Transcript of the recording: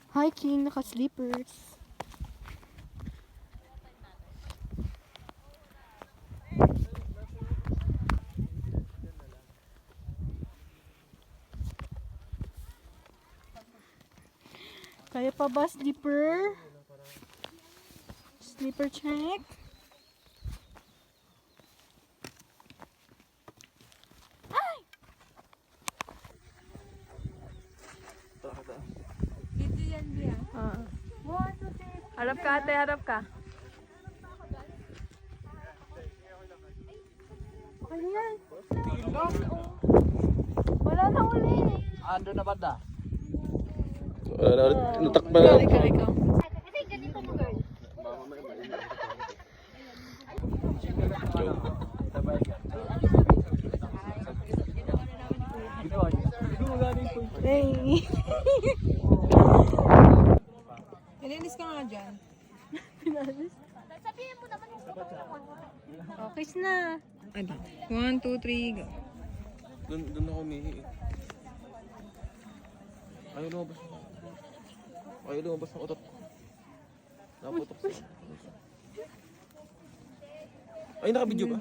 Hiking, naka-slippers. Kaya pa ba, slipper? Slipper check. Dito yan, Bia. Harap ka, ate, harap ka. Okay na yan. Wala na uli. Ando na banda. Natakba na. Ikaw. Kasi ganito mo, girl. Hey. Nilinis ka nga dyan. Sabihin mo naman yung Okay na. Ano? 1, 2, 3, go. Doon ako umihi. Ayaw lumabas. Ayaw lumabas ng utot. Naputok siya. Ay, naka-video ba?